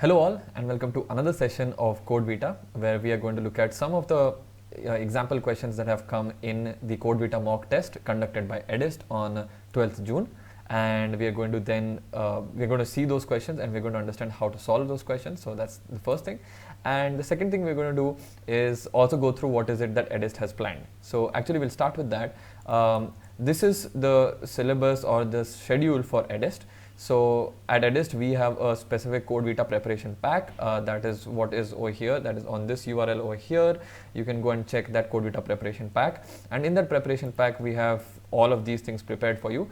Hello all and welcome to another session of Code Vita, where we are going to look at some of the example questions that have come in the Code Vita mock test conducted by Edist on 12th June. And we are going to then we're going to see those questions and we're going to understand how to solve those questions. So that's the first thing. And the second thing we're going to do is also go through what is it that Edist has planned. So actually we'll start with that. This is the syllabus or the schedule for Edist. So at Edist we have a specific Code Vita preparation pack, that is what is over here, that is on this URL over here. You can go and check that Code Vita preparation pack, and in that preparation pack we have all of these things prepared for you.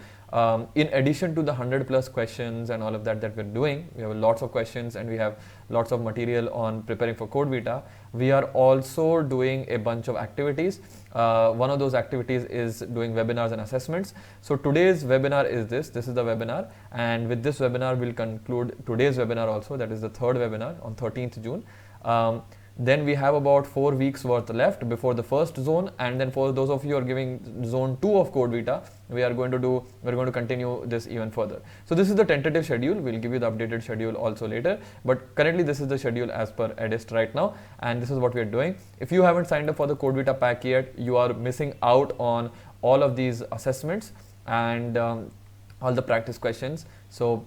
In addition to the 100+ questions and all of that we're doing, we have lots of questions and we have lots of material on preparing for Code Vita. We are also doing a bunch of activities. One of those activities is doing webinars and assessments. So today's webinar is this is the webinar, and with this webinar we'll conclude today's webinar also, that is the third webinar on 13th June. Then we have about 4 weeks worth left before the first zone, and then for those of you who are giving zone 2 of Code Vita, we're going to continue this even further. So this is the tentative schedule. We'll give you the updated schedule also later, but currently this is the schedule as per Edist right now, and this is what we're doing. If you haven't signed up for the Code Vita pack yet, you are missing out on all of these assessments and all the practice questions. So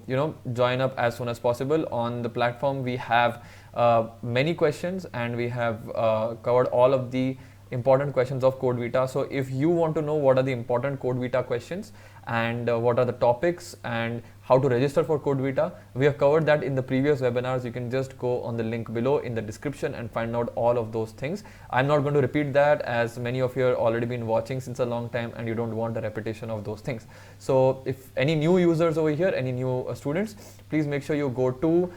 join up as soon as possible. On the platform we have many questions, and we have covered all of the important questions of Code Vita. So if you want to know what are the important Code Vita questions and what are the topics and how to register for Code Vita, we have covered that in the previous webinars. You can just go on the link below in the description and find out all of those things. I'm not going to repeat that, as many of you have already been watching since a long time and you don't want the repetition of those things. So if any new users over here, any new students, please make sure you go to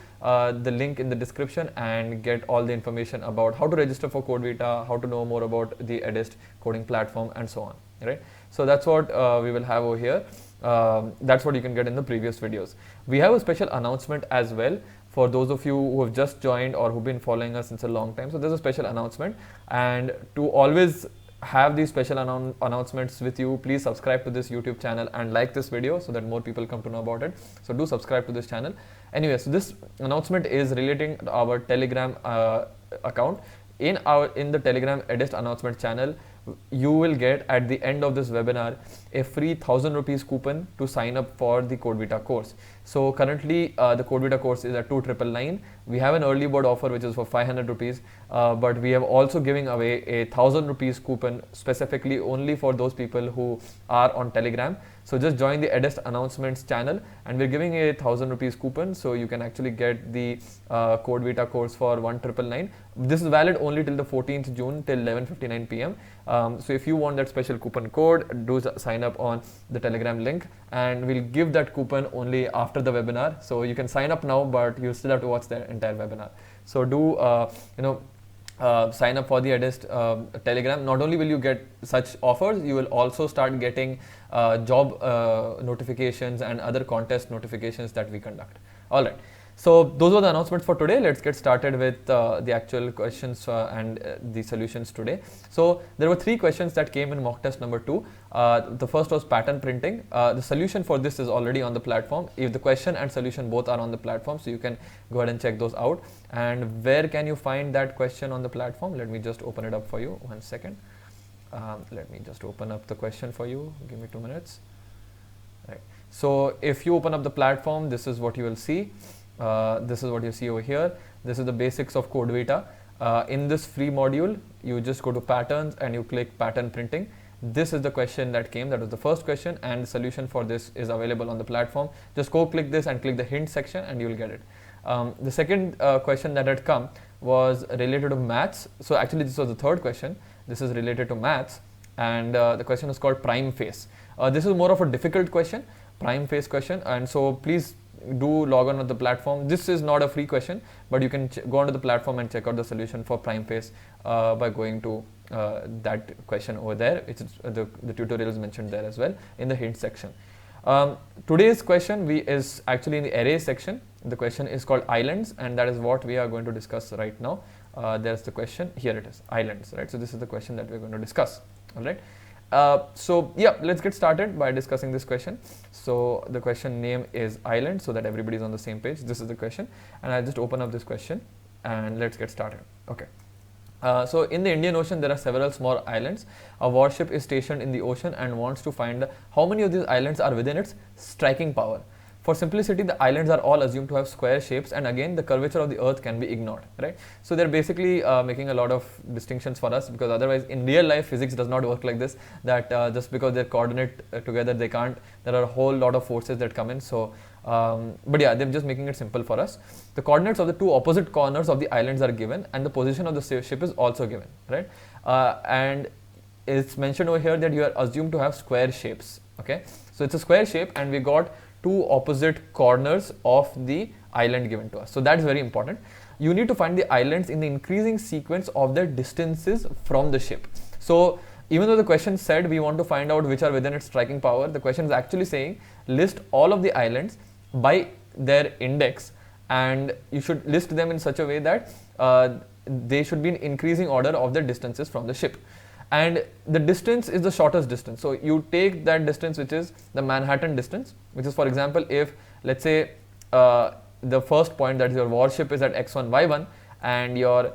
the link in the description and get all the information about how to register for Code Vita, how to know more about the Edist coding platform, and so on, right? So that's what we will have over here. That's what you can get in the previous videos. We have a special announcement as well for those of you who have just joined or who've been following us since a long time. So there's a special announcement, and to always have these special announcements with you, please subscribe to this YouTube channel and like this video so that more people come to know about it. So do subscribe to this channel. Anyway, so this announcement is relating to our Telegram account. In the Telegram Edist announcement channel, you will get at the end of this webinar a free 1000 rupees coupon to sign up for the Code Vita course. So currently the Code Vita course is at 2,999. We have an early bird offer which is for 500 rupees, but we have also giving away a 1000 rupees coupon specifically only for those people who are on Telegram. So just join the Edist announcements channel, and we're giving a 1000 rupees coupon, so you can actually get the Code Vita course for 1,999. This is valid only till the 14th June till 11:59 p.m. So if you want that special coupon code, do sign up on the Telegram link, and we'll give that coupon only after the webinar. So you can sign up now, but you still have to watch the entire webinar. So do sign up for the Edist Telegram. Not only will you get such offers, you will also start getting job notifications and other contest notifications that we conduct. All right. So those were the announcements for today. Let's get started with the actual questions and the solutions today. So there were 3 questions that came in mock test number 2. The first was pattern printing. The solution for this is already on the platform. If the question and solution both are on the platform, so you can go ahead and check those out. And where can you find that question on the platform? Let me just open it up for you. 1 second. Let me just open up the question for you. Give me 2 minutes. Right. So if you open up the platform, this is what you will see. This is what you see over here. This is the basics of Code Vita. In this free module, you just go to patterns and you click pattern printing. This is the question that came. That was the first question, and the solution for this is available on the platform. Just go click this and click the hint section and you will get it. The second question that had come was related to maths. So actually this was the third question. This is related to maths, and the question is called prime face. This is more of a difficult question, prime face question, and so please do log on to the platform. This is not a free question, but you can go onto the platform and check out the solution for prime face by going to that question over there. It's the tutorial is mentioned there as well in the hint section. Today's question is actually in the array section. The question is called islands, and that is what we are going to discuss right now. There's the question, here it is, islands, right? So this is the question that we're going to discuss. All right. So yeah, let's get started by discussing this question. So the question name is island, so that everybody is on the same page. This is the question, and I'll just open up this question and let's get started. Okay. So in the Indian Ocean, there are several small islands. A warship is stationed in the ocean and wants to find how many of these islands are within its striking power. For simplicity, the islands are all assumed to have square shapes, and again, the curvature of the earth can be ignored, right? So they're basically making a lot of distinctions for us, because otherwise in real life physics does not work like this, that just because they're coordinate together, they can't, there are a whole lot of forces that come in. So but yeah, they're just making it simple for us. The coordinates of the two opposite corners of the islands are given, and the position of the ship is also given, right? And it's mentioned over here that you are assumed to have square shapes. Okay, so it's a square shape, and we got two opposite corners of the island given to us. So that's very important. You need to find the islands in the increasing sequence of their distances from the ship. So even though the question said we want to find out which are within its striking power, the question is actually saying list all of the islands by their index, and you should list them in such a way that they should be in increasing order of their distances from the ship. And the distance is the shortest distance. So you take that distance, which is the Manhattan distance, which is, for example, if let's say the first point, that is your warship, is at x1 y1, and your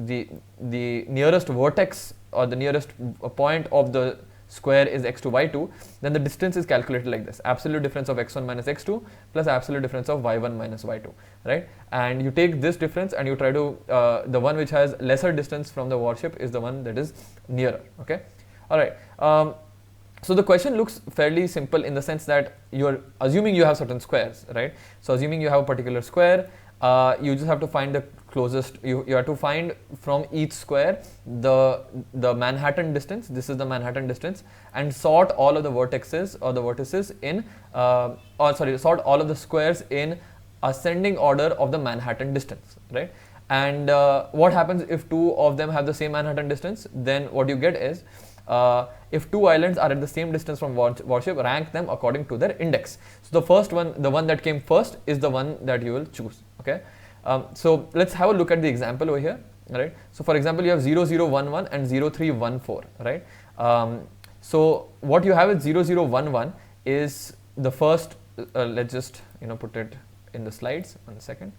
the nearest vertex or the nearest point of the square is x2 y2, then the distance is calculated like this: absolute difference of x1 minus x2 plus absolute difference of y1 minus y2, right? And you take this difference and you try to the one which has lesser distance from the warship is the one that is nearer. Okay, all right. So the question looks fairly simple in the sense that you're assuming you have certain squares, right? So assuming you have a particular square, you just have to find the closest, you have to find from each square the Manhattan distance. This is the Manhattan distance, and sort all of the vertices or the vertices in sort all of the squares in ascending order of the Manhattan distance, right? And what happens if two of them have the same Manhattan distance? Then what you get is if two islands are at the same distance from warship, rank them according to their index. So the first one, the one that came first, is the one that you will choose. Okay. So let's have a look at the example over here, right? So for example, you have 0011 and 0314, right? So what you have with 0011 is the first, let's just put it in the slides. 1 second.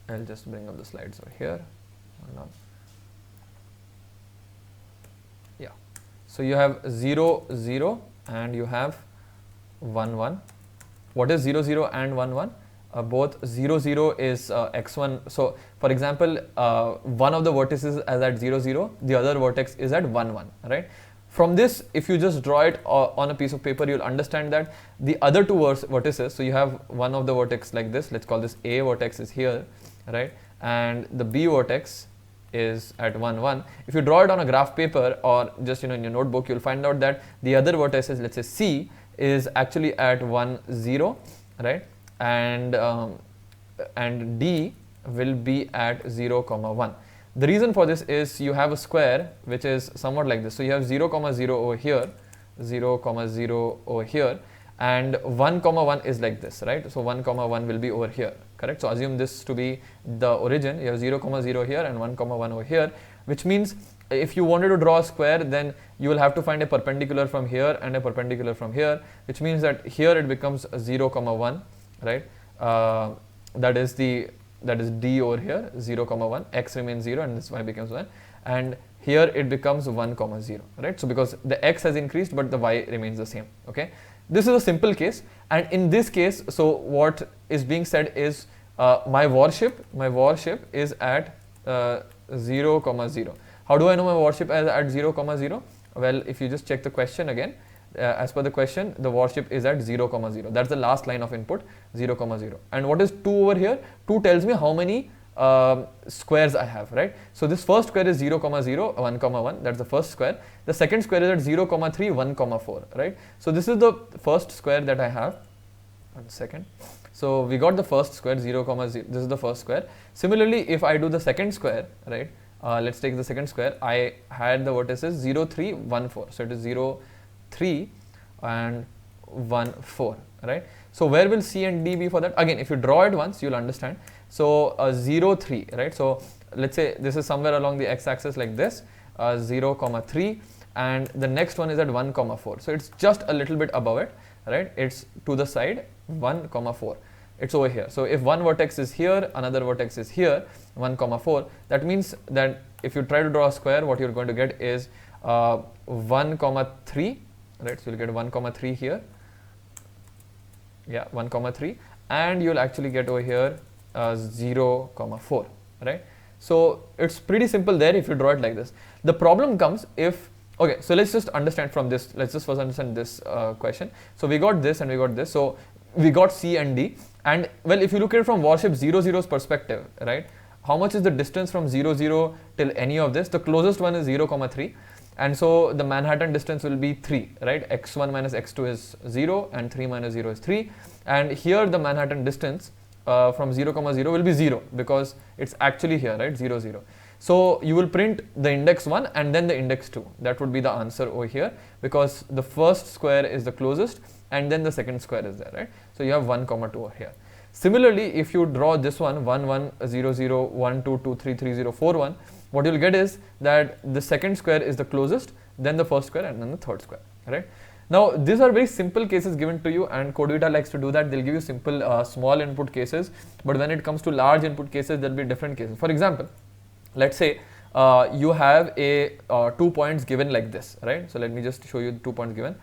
I'll just bring up the slides over here. Yeah. So you have 0, 0 and you have 1, 1. What is 0, 0 and 1, 1? Both 0, 0 is x1. So for example, one of the vertices is at 0, 0, the other vertex is at 1, 1, right? From this, if you just draw it on a piece of paper, you'll understand that the other two vertices, so you have one of the vertex like this, let's call this A vertex is here, right? And the B vertex is at 1, 1. If you draw it on a graph paper or just in your notebook, you'll find out that the other vertices, let's say C, is actually at 1, 0, right? And D will be at 0, 1. The reason for this is you have a square which is somewhat like this. So you have 0, 0 over here, 0, 0 over here, and 1, 1 is like this, right? So 1, 1 will be over here, correct? So assume this to be the origin. You have 0, 0 here and 1, 1 over here, which means if you wanted to draw a square, then you will have to find a perpendicular from here and a perpendicular from here, which means that here it becomes 0, 1, right? That is D over here, 0, 1, x remains 0 and this y becomes 1, and here it becomes 1, 0, right? So because the x has increased but the y remains the same. Okay, this is a simple case, and in this case, so what is being said is my warship is at 0, 0. How do I know my warship is at 0, 0? Well, if you just check the question again, as per the question, the warship is at 0, 0. That's the last line of input, 0, 0. And what is 2 over here? 2 tells me how many squares I have, right? So this first square is 0, 0, 1, 1. That's the first square. The second square is at 0, 3, 1, 4, right? So this is the first square that I have. 1 second. So we got the first square, 0, 0. This is the first square. Similarly, if I do the second square, right? Let's take the second square. I had the vertices 0, 3, 1, 4. So it is 0, 3 and 1, 4, right? So where will C and D be for that? Again, if you draw it once, you'll understand. So 0, 3, right? So let's say this is somewhere along the x-axis like this, 0 comma 3, and the next one is at 1 comma 4. So it's just a little bit above it, right? It's to the side 1 comma 4. It's over here. So if one vertex is here, another vertex is here, 1 comma 4, that means that if you try to draw a square, what you're going to get is 1 comma 3, right? So you'll get 1 comma 3 here, yeah, 1 comma 3, and you'll actually get over here 0 comma 4, right? So it's pretty simple there if you draw it like this. The problem comes if, okay, so let's just understand from this, let's just first understand this question. So we got this and we got this, so we got C and D, and well, if you look at it from warship 0,0's perspective, right, how much is the distance from 0, 0 till any of this? The closest one is 0 comma 3, and so the Manhattan distance will be 3, right? X1 minus x2 is 0 and 3 minus 0 is 3, and here the Manhattan distance from 0 comma 0 will be 0 because it's actually here, right? 0, 0. So you will print the index 1 and then the index 2. That would be the answer over here because the first square is the closest and then the second square is there, right? So you have 1 comma 2 over here. Similarly, if you draw this one 1 1 0 0 1 2 2 3 3 0 4 1, what you'll get is that the second square is the closest, then the first square, and then the third square, right? Now these are very simple cases given to you, and CodeVita likes to do that. They'll give you simple small input cases, but when it comes to large input cases, there'll be different cases. For example, let's say you have a 2 points given like this, right? So let me just show you the 2 points given.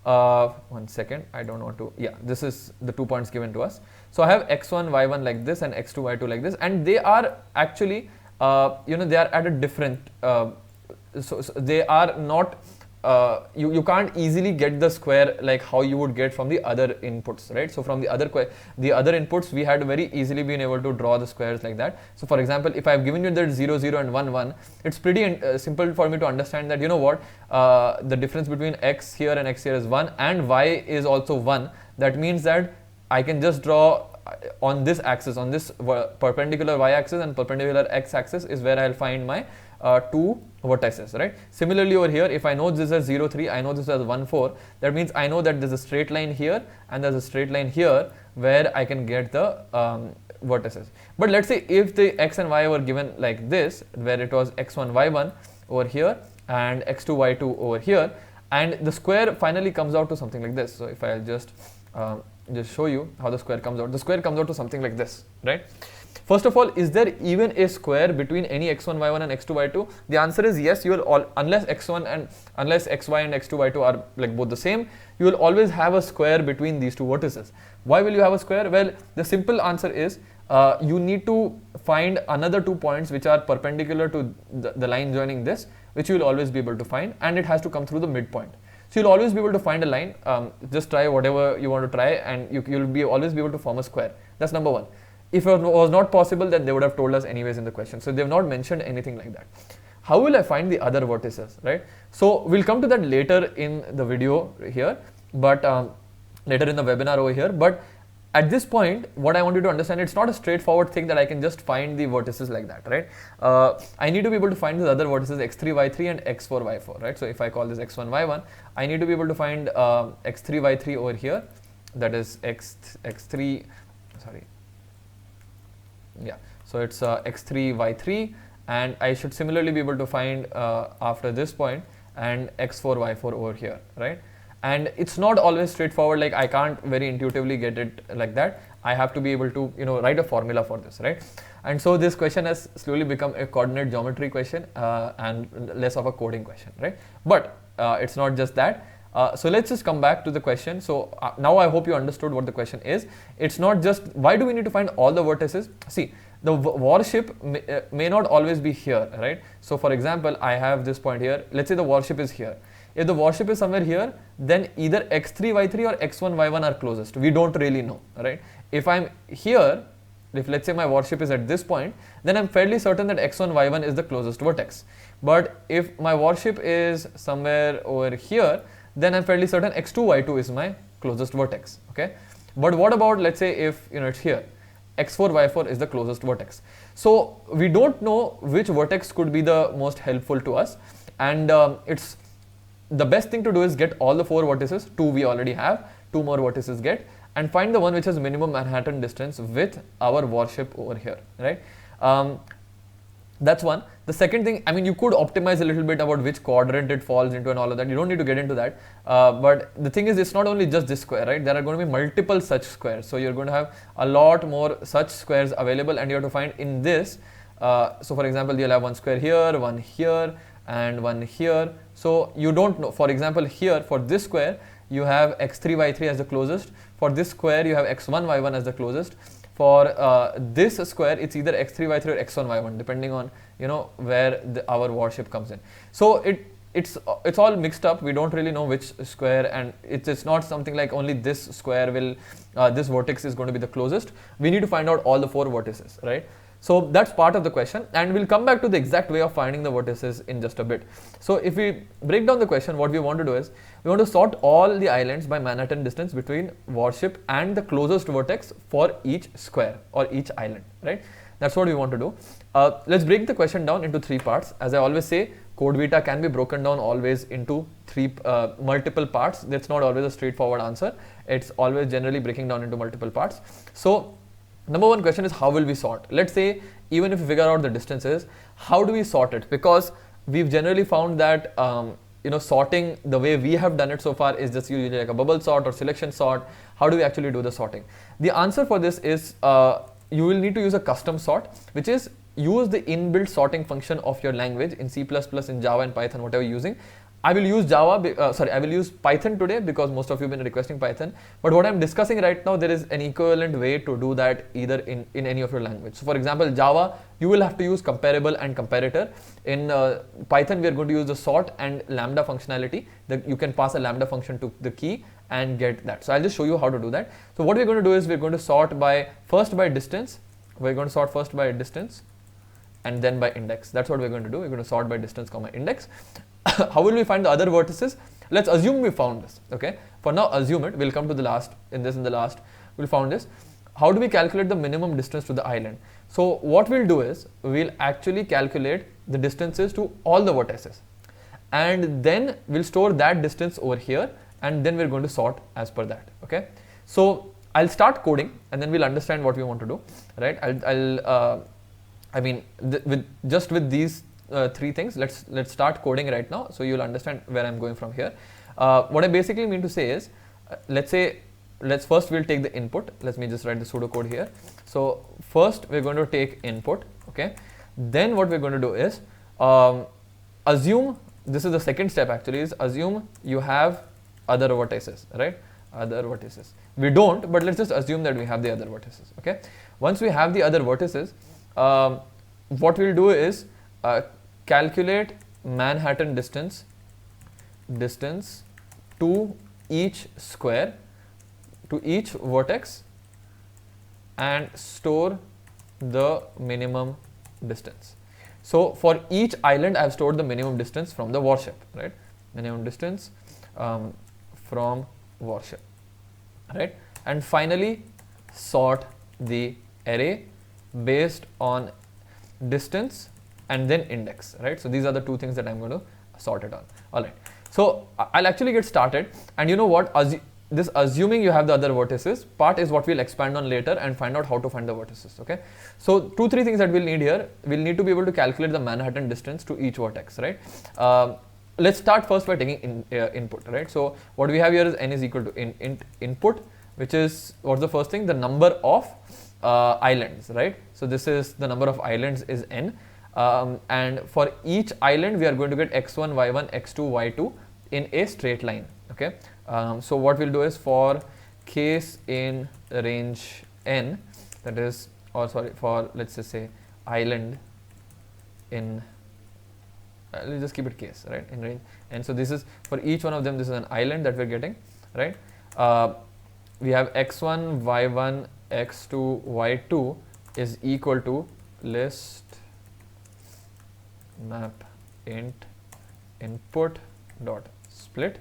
1 second, I don't want to, yeah, this is the 2 points given to us. So I have x1 y1 like this and x2 y2 like this, and they are actually they are at a different so they are not you can't easily get the square like how you would get from the other inputs, right? So from the other inputs, we had very easily been able to draw the squares like that. So for example, if I've given you that 0 0 and 1 1, it's pretty simple for me to understand that, you know what, the difference between x here and x here is 1 and y is also 1. That means that I can just draw on this axis, on this perpendicular y-axis and perpendicular x-axis is where I'll find my two vertices, right? Similarly over here, if I know this as 0 3, I know this as 1 4, that means I know that there's a straight line here and there's a straight line here where I can get the vertices. But let's say if the x and y were given like this, where it was x1 y1 over here and x2 y2 over here, and the square finally comes out to something like this. So if I'll just show you how the square comes out. The square comes out to something like this, right? First of all, is there even a square between any x1 y1 and x2 y2? The answer is yes. You will all, unless xy and x2 y2 are like both the same, you will always have a square between these two vertices. Why will you have a square? Well, the simple answer is you need to find another 2 points which are perpendicular to the line joining this, which you will always be able to find, and it has to come through the midpoint. So you'll always be able to find a line. Just try whatever you want to try, and you'll always be able to form a square. That's number one. If it was not possible, then they would have told us anyways in the question. So they've not mentioned anything like that. How will I find the other vertices, right? So we'll come to that later in the video here, but later in the webinar over here. But at this point, what I want you to understand, it's not a straightforward thing that I can just find the vertices like that, right? I need to be able to find the other vertices x3, y3 and x4, y4, right? So if I call this x1, y1, I need to be able to find x3, y3 over here. That is x3, sorry. Yeah, so it's x3, y3, and I should similarly be able to find after this point and x4, y4 over here, right? And it's not always straightforward, like I can't very intuitively get it like that. I have to be able to, write a formula for this, right? And so this question has slowly become a coordinate geometry question and less of a coding question, right? But it's not just that. So let's just come back to the question. So now I hope you understood what the question is. It's not just why do we need to find all the vertices? See, the warship may not always be here, right? So for example, I have this point here. Let's say the warship is here. If the warship is somewhere here, then either x3, y3 or x1, y1 are closest. We don't really know, right? If I'm here, if let's say my warship is at this point, then I'm fairly certain that x1, y1 is the closest vertex. But if my warship is somewhere over here, then I'm fairly certain x2, y2 is my closest vertex, okay? But what about, let's say if it's here, x4, y4 is the closest vertex. So we don't know which vertex could be the most helpful to us, and it's the best thing to do is get all the 4 vertices. 2 we already have, 2 more vertices get, and find the one which has minimum Manhattan distance with our warship over here, right? That's one. The second thing, I mean, you could optimize a little bit about which quadrant it falls into and all of that. You don't need to get into that. But the thing is, it's not only just this square, right? There are going to be multiple such squares. So you're going to have a lot more such squares available, and you have to find in this. So for example, you'll have one square here, and one here. So you don't know. For example, here for this square, you have x3, y3 as the closest. For this square, you have x1, y1 as the closest. For this square, it's either x3, y3 or x1, y1, depending on where our warship comes in. So it's all mixed up. We don't really know which square, and it's not something like only this square will this vertex is going to be the closest. We need to find out all the 4 vertices, right? So that's part of the question, and we'll come back to the exact way of finding the vertices in just a bit. So if we break down the question, what we want to do is we want to sort all the islands by Manhattan distance between warship and the closest vertex for each square or each island, right? That's what we want to do. Let's break the question down into 3 parts. As I always say, CodeVita can be broken down always into multiple parts. That's not always a straightforward answer. It's always generally breaking down into multiple parts. So number one question is, how will we sort? Let's say even if we figure out the distances, how do we sort it? Because we've generally found that sorting the way we have done it so far is just usually like a bubble sort or selection sort. How do we actually do the sorting? The answer for this is you will need to use a custom sort, which is use the inbuilt sorting function of your language in C++, in Java and Python, whatever you're using. I will use I will use Python today because most of you have been requesting Python. But what I'm discussing right now, there is an equivalent way to do that either in any of your language. So for example, Java, you will have to use comparable and comparator. In Python, we are going to use the sort and lambda functionality. That you can pass a lambda function to the key and get that. So I'll just show you how to do that. So what we're going to do is we're going to sort first by distance. We're going to sort first by distance and then by index. That's what we're going to do. We're going to sort by distance, comma index. How will we find the other vertices? Let's assume we found this. Okay. For now, assume it. We'll come to the last. In the last, we'll found this. How do we calculate the minimum distance to the island? So what we'll do is we'll actually calculate the distances to all the vertices, and then we'll store that distance over here, and then we're going to sort as per that. Okay. So I'll start coding, and then we'll understand what we want to do. Right. With these 3 things, let's start coding right now, so you'll understand where I'm going from here. What I basically mean to say is, let's first we'll take the input. Let me just write the pseudocode here. So first we're going to take input. Okay. Then what we're going to do is assume, this is the second step actually, is assume you have other vertices, right? Other vertices. We don't, but let's just assume that we have the other vertices. Okay. Once we have the other vertices, what we'll do is calculate Manhattan distance to each square, to each vertex, and store the minimum distance. So for each island, I have stored the minimum distance from the warship, right? Minimum distance from warship, right? And finally, sort the array based on distance and then index, right? So these are the 2 things that I'm going to sort it on. All right. So I'll actually get started, and you know what? This assuming you have the other vertices part is what we'll expand on later and find out how to find the vertices. Okay. So 2-3 things that we'll need here. We'll need to be able to calculate the Manhattan distance to each vertex, right? Let's start first by taking input, right? So what we have here is n is equal to input, which is, what's the first thing? The number of islands, right? So this is the number of islands is n. And for each island, we are going to get x1, y1, x2, y2 in a straight line. Okay. So what we'll do is, for case in range n, that is, for let's just say island in, let's just keep it case, right, in range. And so this is for each one of them, this is an island that we're getting, right? We have x1, y1, x2, y2 is equal to list map int input dot split,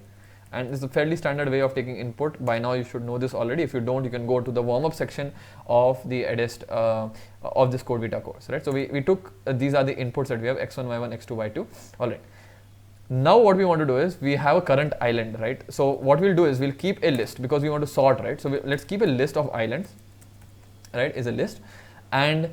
and it's a fairly standard way of taking input. By now you should know this already. If you don't, you can go to the warm-up section of the edist of this CodeVita course, right? So we took these are the inputs that we have, x1, y1, x2, y2. All right. Now what we want to do is, we have a current island, right? So what we'll do is we'll keep a list because we want to sort, right? So let's keep a list of islands, right? Is a list, and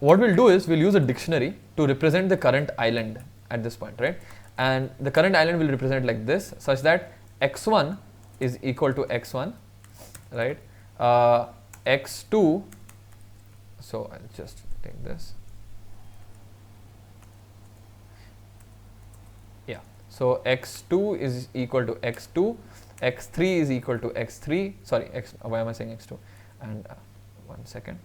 what we'll do is we'll use a dictionary to represent the current island at this point, right? And the current island will represent like this, such that x1 is equal to x1, right? X2, so I'll just take this. Yeah, so x2 is equal to x2, x3 is equal to x3, sorry, why am I saying x2? And 1 second.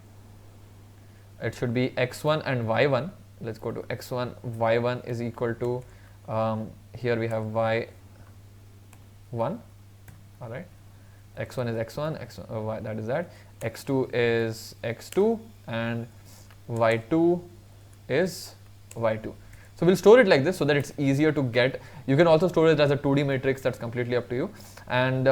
It should be x1 and y1. Let's go to x1, y1 is equal to, here we have y1, alright, x1 is x1, x1 y, that is that, x2 is x2, and y2 is y2. So we'll store it like this so that it's easier to get. You can also store it as a 2D matrix, that's completely up to you. And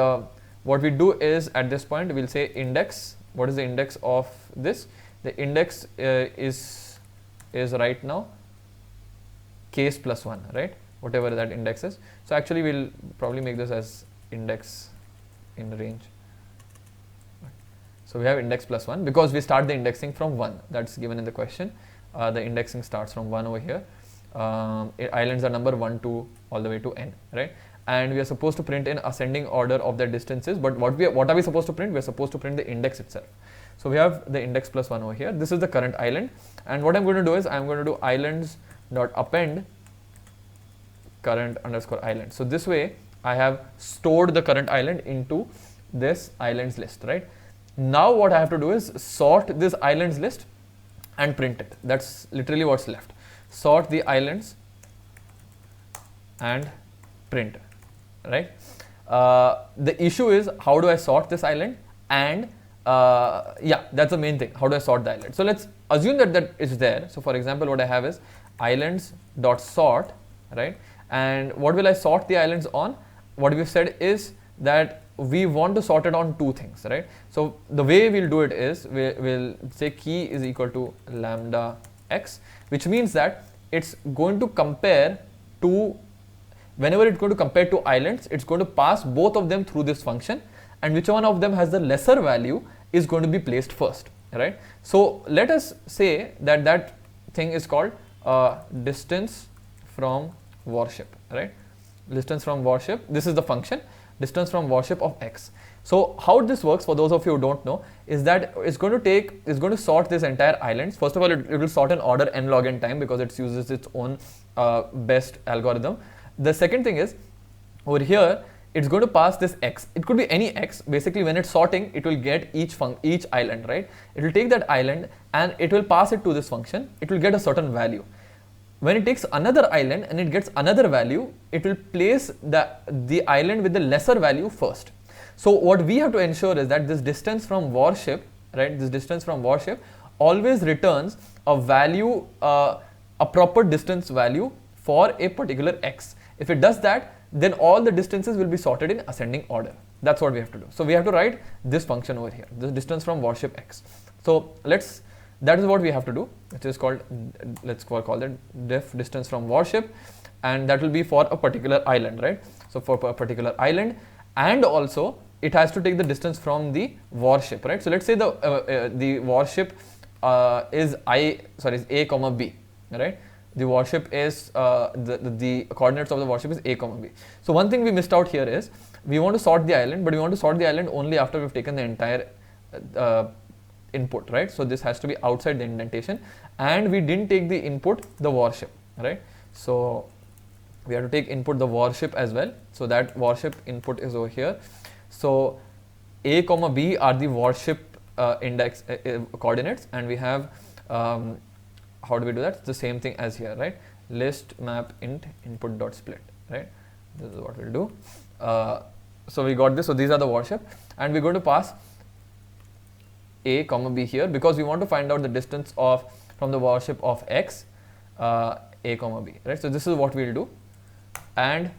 what we do is, at this point, we'll say index. What is the index of this? The index is right now case plus 1, right? Whatever that index is. So actually we'll probably make this as index in range. So we have index plus 1 because we start the indexing from 1. That's given in the question. The indexing starts from 1 over here. Islands are number 1 to all the way to n, right? And we are supposed to print in ascending order of their distances. But what are we supposed to print? We are supposed to print the index itself. So we have the index plus 1 over here. This is the current island. And what I'm going to do is I'm going to do islands dot append current underscore island. So this way I have stored the current island into this islands list, right? Now what I have to do is sort this islands list and print it. That's literally what's left. Sort the islands and print, right? The issue is, how do I sort this island? And yeah, that's the main thing. How do I sort the island? So let's assume that is there. So for example, what I have is islands dot sort, right? And what will I sort the islands on? What we've said is that we want to sort it on 2 things, right? So the way we'll do it is we'll say key is equal to lambda x, which means that it's going to compare to, whenever it's going to compare 2 islands, it's going to pass both of them through this function, and which one of them has the lesser value is going to be placed first, right? So let us say that that thing is called distance from worship, right? Distance from worship, this is the function, distance from worship of x. So how this works, for those of you who don't know, is that it's going to sort this entire islands. First of all, it will sort in order n log n time because it uses its own best algorithm. The second thing is, over here, it's going to pass this x. It could be any x. Basically, when it's sorting, it will get each island, right? It will take that island and it will pass it to this function. It will get a certain value. When it takes another island and it gets another value, it will place the island with the lesser value first. So what we have to ensure is that this distance from worship, right? This distance from worship always returns a value, a proper distance value for a particular x. If it does that, then all the distances will be sorted in ascending order. That's what we have to do. So we have to write this function over here, the distance from worship x. So that is what we have to do. It is called, let's call it def distance from worship, and that will be for a particular island, right? So for a particular island, and also it has to take the distance from the worship, right? So let's say the worship is a comma b, right? The worship is the coordinates of the worship is a comma b. So one thing we missed out here is we want to sort the island, but we want to sort the island only after we've taken the entire input, right? So this has to be outside the indentation, and we didn't take the input the worship, right? So we have to take input the worship as well. So that worship input is over here. So a comma b are the worship index coordinates, and we have how do we do that? It's the same thing as here, right? List map int input dot split, right? This is what we'll do. So we got this. So these are the worship, and we're going to pass a comma b here because we want to find out the distance from the worship of x, a comma b, right? So this is what we'll do, and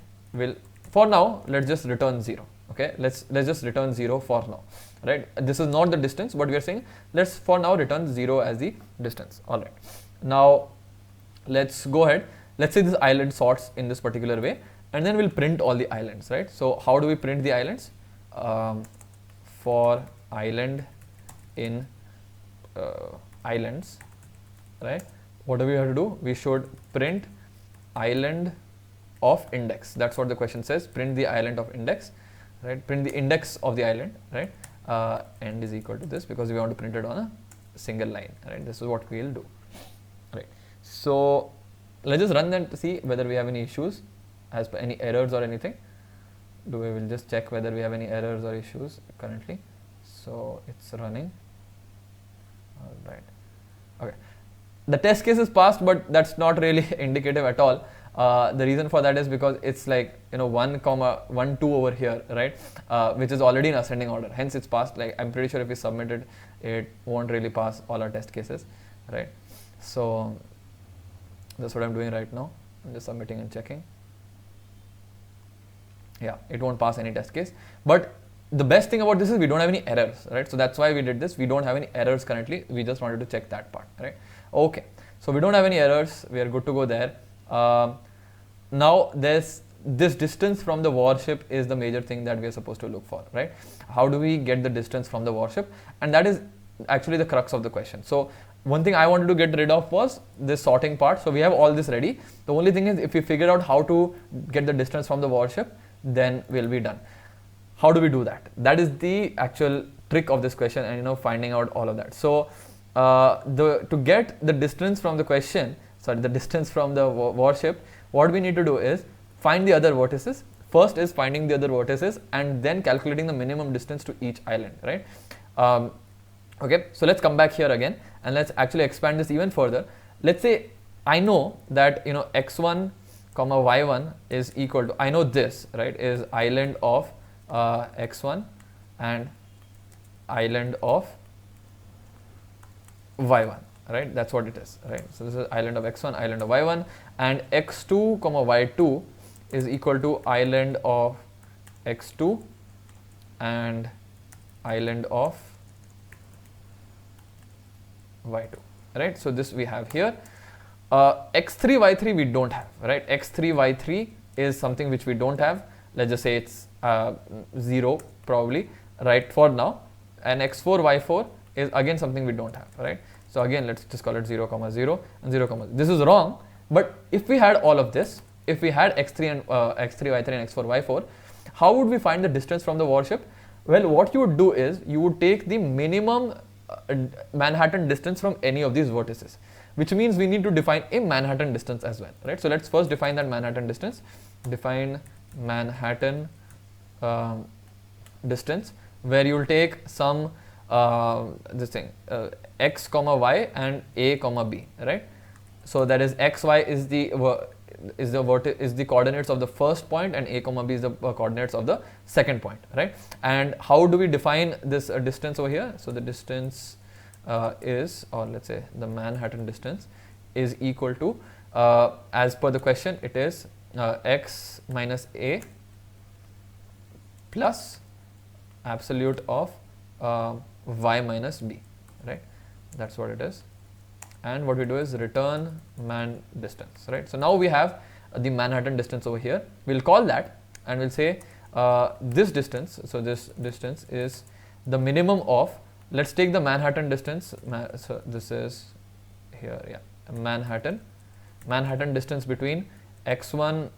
for now let's just return 0. Okay, let's just return 0 for now, right? This is not the distance, but we are saying let's for now return 0 as the distance. All right, now let's go ahead. Let's say this island sorts in this particular way, and then we'll print all the islands, right? So how do we print the islands? For island in islands, right? What do we have to do? We should print island of index. That's what the question says. Print the island of index, right? Print the index of the island, right? End is equal to this because we want to print it on a single line, right? This is what we will do, right? So let's just run that to see whether we have any issues, as per any errors or anything. We will just check whether we have any errors or issues currently. So it's running. All right. Okay. The test case is passed, but that's not really indicative at all. The reason for that is because it's like 1, 1, 2 over here, right? Which is already in ascending order. Hence it's passed. Like I'm pretty sure if we submit it, it won't really pass all our test cases, right? So that's what I'm doing right now. I'm just submitting and checking. Yeah, it won't pass any test case. But the best thing about this is we don't have any errors, right? So that's why we did this. We don't have any errors currently. We just wanted to check that part, right? Okay. So we don't have any errors. We are good to go there. Now there's this distance from the warship is the major thing that we are supposed to look for, right? How do we get the distance from the warship? And that is actually the crux of the question. So one thing I wanted to get rid of was this sorting part. So we have all this ready. The only thing is if we figure out how to get the distance from the warship, then we'll be done. How do we do that? That is the actual trick of this question, and finding out all of that. So to get the distance from the question, the distance from the warship, what we need to do is find the other vertices. First is finding the other vertices and then calculating the minimum distance to each island, right? Okay, so let's come back here again and let's actually expand this even further. Let's say I know that x1 comma y1 is equal to, I know this, right, is island of x1 and island of y1, right? That's what it is, right? So this is island of x1, island of y1, and x2 comma y2 is equal to island of x2 and island of y2, right? So this we have here. X3 y3 we don't have, right? X3 y3 is something which we don't have. Let's just say it's 0 probably, right, for now. And x4 y4 is again something we don't have, right? So again, let's just call it 0 comma 0 and 0 comma. This is wrong, but if we had all of this, if we had x3 and x3 y3 and x4 y4, how would we find the distance from the warship? Well, what you would do is you would take the minimum Manhattan distance from any of these vertices, which means we need to define a Manhattan distance as well, right? So let's first define that Manhattan distance. Define Manhattan distance, where you will take some this thing x comma y and a comma b, right? So that is x y is the coordinates of the first point and a comma b is the coordinates of the second point, right? And how do we define this distance over here? So the distance is, or let's say the Manhattan distance is equal to, as per the question, it is x minus a plus absolute of y minus b, right? That's what it is. And what we do is return man distance, right? So now we have the Manhattan distance over here. We'll call that and we'll say this distance, so this distance is the minimum of, let's take the Manhattan distance, so this is here, yeah, Manhattan distance between x1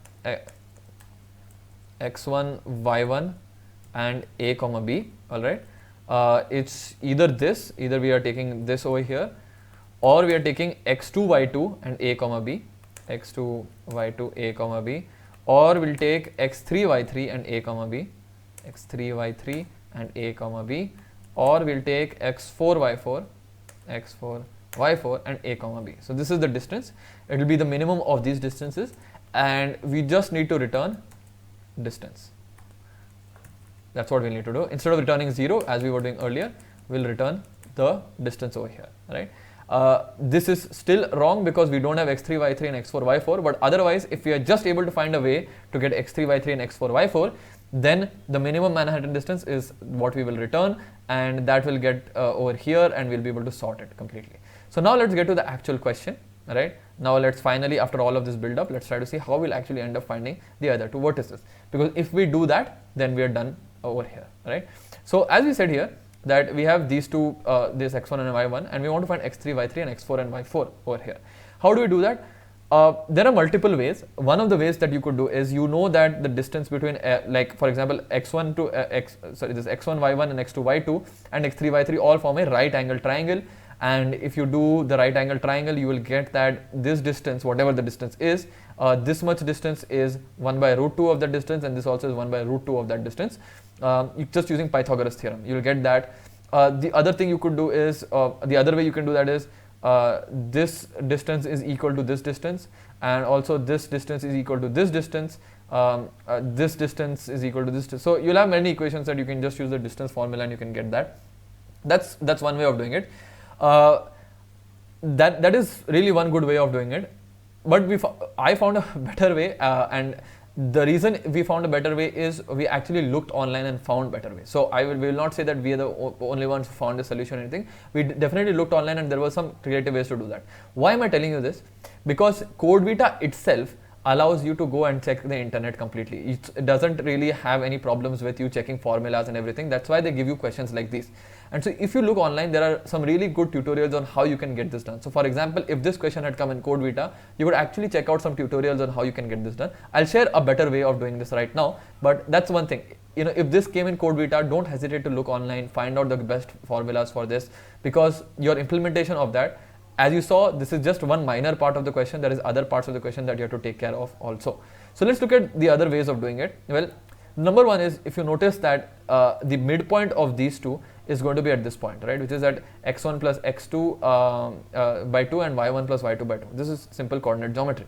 y1 and a comma b, all right? It's either this, either we are taking this over here, or we are taking x2 y2 and a comma b, x2 y2 a comma b, or we'll take x3 y3 and a comma b, x3 y3 and a comma b, or we'll take x4 y4 and a comma b. So this is the distance. It will be the minimum of these distances, and we just need to return distance. That's what we need to do. Instead of returning 0 as we were doing earlier, we'll return the distance over here, right? This is still wrong because we don't have x3 y3 and x4 y4, but otherwise if we are just able to find a way to get x3 y3 and x4 y4, then the minimum Manhattan distance is what we will return, and that will get over here, and we'll be able to sort it completely. So now let's get to the actual question, right? Now let's finally, after all of this build up, let's try to see how we'll actually end up finding the other two vertices, because if we do that, then we are done over here, right? So as we said here, that we have these two, this x1 and y1, and we want to find x3, y3 and x4 and y4 over here. How do we do that? There are multiple ways. One of the ways that you could do is, you know that the distance between like for example x1 to this x1 y1 and x2 y2 and x3 y3 all form a right angle triangle, and if you do the right angle triangle, you will get that this distance, whatever the distance is, this much distance is 1 by root 2 of that distance, and this also is 1 by root 2 of that distance. Just using Pythagoras theorem, you will get that. The other thing you could do is, the other way you can do that is, this distance is equal to this distance, and also this distance is equal to this distance, this distance is equal to this distance. So you'll have many equations that you can just use the distance formula and you can get that. That's one way of doing it. That is really one good way of doing it, but I found a better way, and the reason we found a better way is we actually looked online and found better ways. So we will not say that we are the only ones who found a solution or anything. We definitely looked online and there were some creative ways to do that. Why am I telling you this? Because CodeVita itself allows you to go and check the internet completely. It doesn't really have any problems with you checking formulas and everything. That's why they give you questions like these. And so if you look online, there are some really good tutorials on how you can get this done. So for example, if this question had come in CodeVita, you would actually check out some tutorials on how you can get this done. I'll share a better way of doing this right now, but that's one thing. You know, if this came in CodeVita, don't hesitate to look online, find out the best formulas for this, because your implementation of that, as you saw, this is just one minor part of the question. There is other parts of the question that you have to take care of also. So let's look at the other ways of doing it. Well, number one is, if you notice that the midpoint of these two is going to be at this point, right, which is at x1 plus x2 by 2 and y1 plus y2 by 2. This is simple coordinate geometry.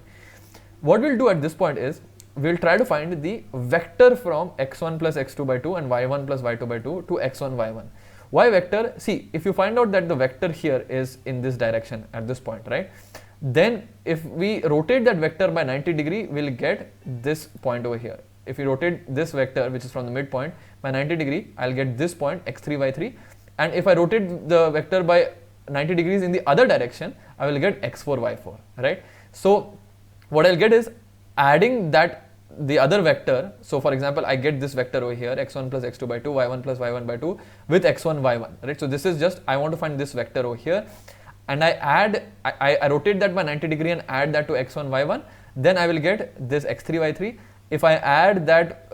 What we'll do at this point is, we'll try to find the vector from x1 plus x2 by 2 and y1 plus y2 by 2 to x1 y1. Why vector? See, if you find out that the vector here is in this direction at this point, right, then if we rotate that vector by 90 degree, we'll get this point over here. If you rotate this vector, which is from the midpoint, by 90 degree, I'll get this point x3 y3, and if I rotate the vector by 90 degrees in the other direction, I will get x4 y4, right? So what I'll get is adding that the other vector. So for example, I get this vector over here, x1 plus x2 by 2, y1 plus y1 by 2 with x1 y1, right? So this is just, I want to find this vector over here, and I rotate that by 90 degree and add that to x1 y1, then I will get this x3 y3. If I add that,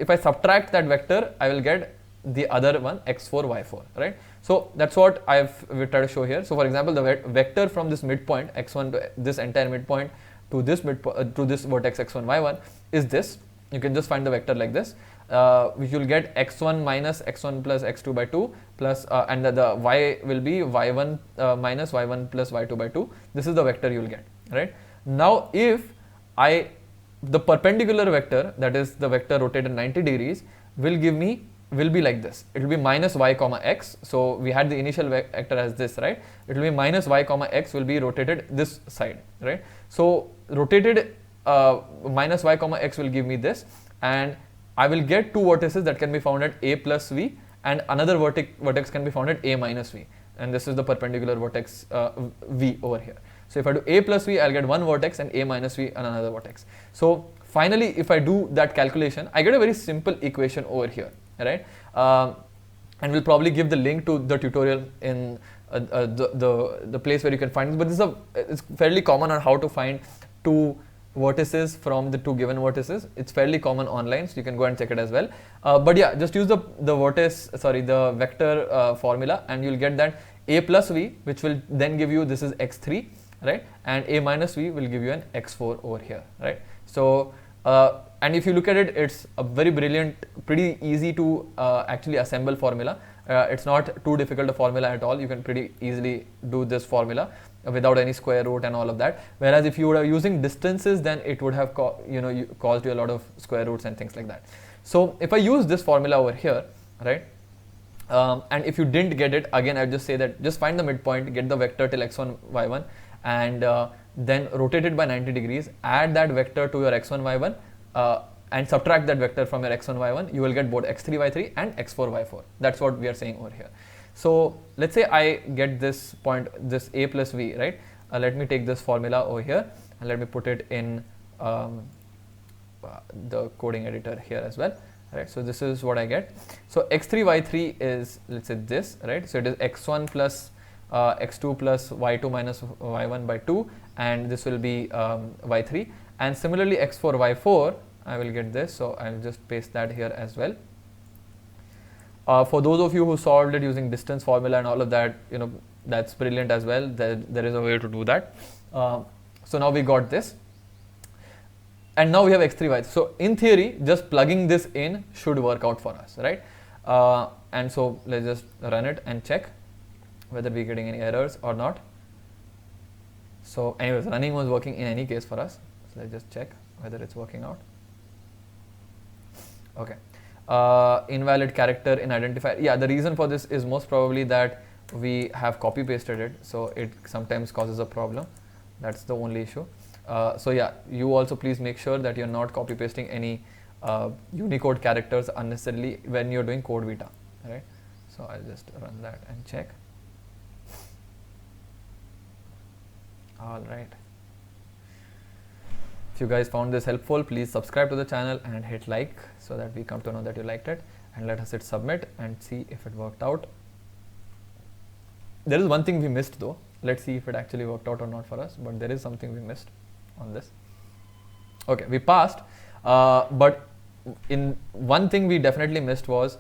if I subtract that vector, I will get the other one, x4 y4, right? So that's what we try to show here. So for example, the vector from this midpoint x1 to this entire midpoint to this vertex x1 y1 is this. You can just find the vector like this, which you'll get x1 minus x1 plus x2 by 2 plus and the y will be y1 minus y1 plus y2 by 2. This is the vector you'll get, right? Now if the perpendicular vector, that is the vector rotated 90 degrees, will be like this. It will be minus y comma x. So we had the initial vector as this, right? It will be minus y comma x will be rotated this side, right? So rotated minus y comma x will give me this, and I will get two vertices that can be found at a plus v, and another vertex can be found at a minus v, and this is the perpendicular vertex v over here. So if I do a plus v, I'll get one vertex, and a minus v and another vertex. So finally, if I do that calculation, I get a very simple equation over here, right? And we'll probably give the link to the tutorial in the place where you can find this. But it's fairly common on how to find two vertices from the two given vertices. It's fairly common online, so you can go and check it as well. But yeah, just use the vector formula, and you'll get that a plus v, which will then give you, this is x3, right? And a minus v will give you an x4 over here, right? So and if you look at it, it's a very brilliant, pretty easy to actually assemble formula. It's not too difficult a formula at all. You can pretty easily do this formula without any square root and all of that. Whereas if you were using distances, then it would have caused you a lot of square roots and things like that. So if I use this formula over here, right? And if you didn't get it, again, I would just say that just find the midpoint, get the vector till x1, y1, and then rotate it by 90 degrees, add that vector to your x1, y1, and subtract that vector from your x1, y1, you will get both x3, y3 and x4, y4. That's what we are saying over here. So let's say I get this point, this a plus v, right? Let me take this formula over here and let me put it in the coding editor here as well. right? So this is what I get. So x3 y3 is, let's say this, right? So it is x1 plus x2 plus y2 minus y1 by 2, and this will be y3. And similarly x4 y4, I will get this, so I'll just paste that here as well. For those of you who solved it using distance formula and all of that, you know, that's brilliant as well. There is a way to do that. So now we got this, and now we have x3 y3. So in theory, just plugging this in should work out for us, right? And so let's just run it and check whether we're getting any errors or not. So anyways, running was working in any case for us. So let's just check whether it's working out. Okay. Invalid character in identifier. Yeah, the reason for this is most probably that we have copy pasted it, so it sometimes causes a problem. That's the only issue. So yeah, you also please make sure that you're not copy pasting any Unicode characters unnecessarily when you're doing Code Vita, right? So I'll just run that and check. All right. If you guys found this helpful, please subscribe to the channel and hit like so that we come to know that you liked it, and let us hit submit and see if it worked out. There is one thing we missed though. Let's see if it actually worked out or not for us, but there is something we missed on this. Okay, we passed, but in one thing we definitely missed was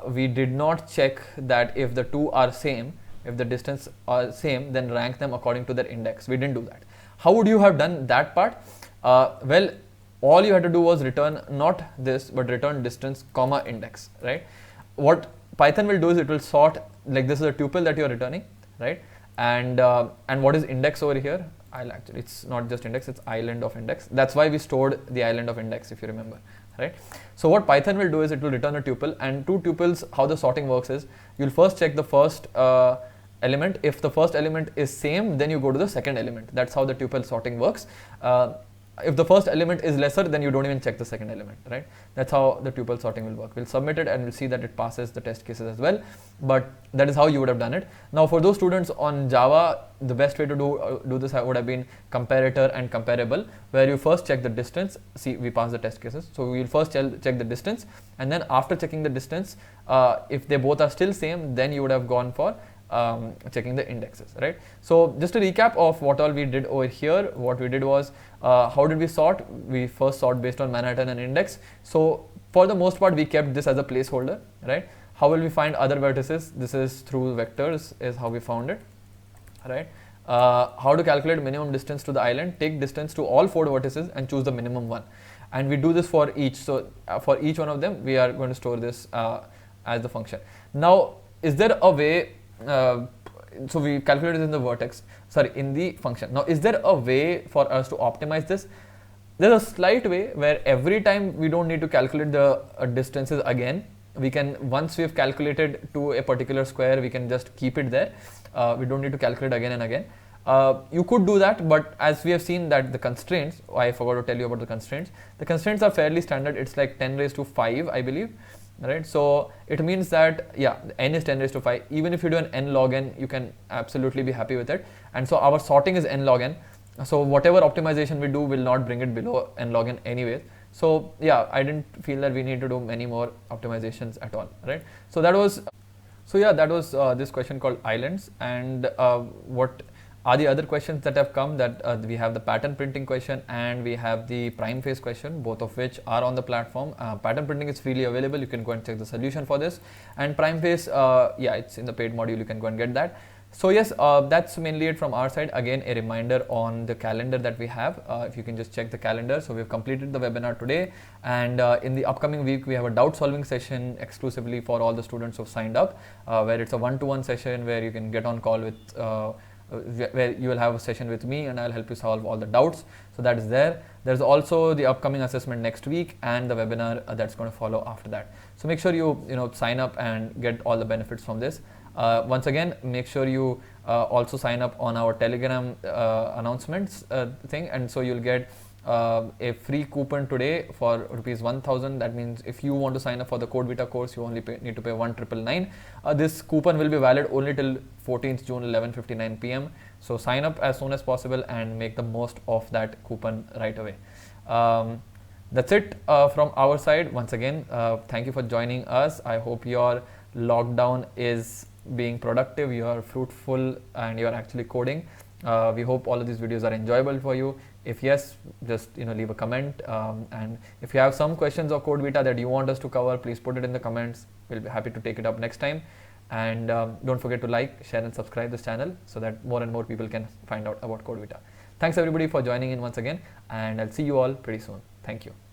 we did not check that if the two are same, if the distance are same, then rank them according to their index. We didn't do that. How would you have done that part? Well, all you had to do was return not this, but return distance comma index, right? What Python will do is it will sort, like this is a tuple that you are returning, right? And what is index over here? It's not just index, it's island of index. That's why we stored the island of index, if you remember, right? So what Python will do is it will return a tuple, and two tuples, how the sorting works is you'll first check the first element. If the first element is same, then you go to the second element. That's how the tuple sorting works. If the first element is lesser, then you don't even check the second element, right? That's how the tuple sorting will work. We'll submit it and we'll see that it passes the test cases as well, but that is how you would have done it. Now for those students on Java, the best way to do this would have been comparator and comparable, where you first check the distance. See, we pass the test cases, so we'll first check the distance, and then after checking the distance, if they both are still same, then you would have gone for checking the indexes, right? So just a recap of what all we did over here. What we did was, how did we sort? We first sort based on Manhattan and index. So for the most part, we kept this as a placeholder, right? How will we find other vertices? This is through vectors is how we found it, right? How to calculate minimum distance to the island? Take distance to all 4 vertices and choose the minimum one. And we do this for each. So for each one of them, we are going to store this as the function. Now, is there a way, so we calculated in the vertex, in the function. Now, is there a way for us to optimize this? There's a slight way where every time we don't need to calculate the distances again. We can, once we have calculated to a particular square, we can just keep it there. We don't need to calculate again and again. You could do that, but as we have seen that the constraints, I forgot to tell you about the constraints. The constraints are fairly standard. It's like 10 raised to 5, I believe. Right, so it means that n is 10 raised to 5. Even if you do an n log n, you can absolutely be happy with it. And so our sorting is n log n. So whatever optimization we do will not bring it below n log n anyways. So yeah, I didn't feel that we need to do many more optimizations at all, right? So that was, this question called islands. And what are the other questions that have come? That we have the pattern printing question and we have the prime phase question, both of which are on the platform. Pattern printing is freely available. You can go and check the solution for this. And prime phase, it's in the paid module. You can go and get that. So yes, that's mainly it from our side. Again, a reminder on the calendar that we have. If you can just check the calendar. So we've completed the webinar today, and in the upcoming week we have a doubt solving session exclusively for all the students who've signed up, where it's a one-to-one session where you can get on call with where you will have a session with me and I'll help you solve all the doubts. So that is there. There's also the upcoming assessment next week and the webinar that's going to follow after that. So make sure you sign up and get all the benefits from this. Once again, make sure you also sign up on our Telegram announcements thing, and so you'll get a free coupon today for ₹1,000. That means if you want to sign up for the Code Vita course, you only need to pay 1,999. This coupon will be valid only till 14th June 11:59 p.m. So sign up as soon as possible and make the most of that coupon right away. That's it from our side. Once again, thank you for joining us. I hope your lockdown is being productive, you are fruitful, and you are actually coding. We hope all of these videos are enjoyable for you. If yes, just leave a comment, and if you have some questions of CodeVita that you want us to cover, please put it in the comments. We'll be happy to take it up next time. And don't forget to like, share and subscribe this channel so that more and more people can find out about CodeVita. Thanks everybody for joining in once again, and I'll see you all pretty soon. Thank you.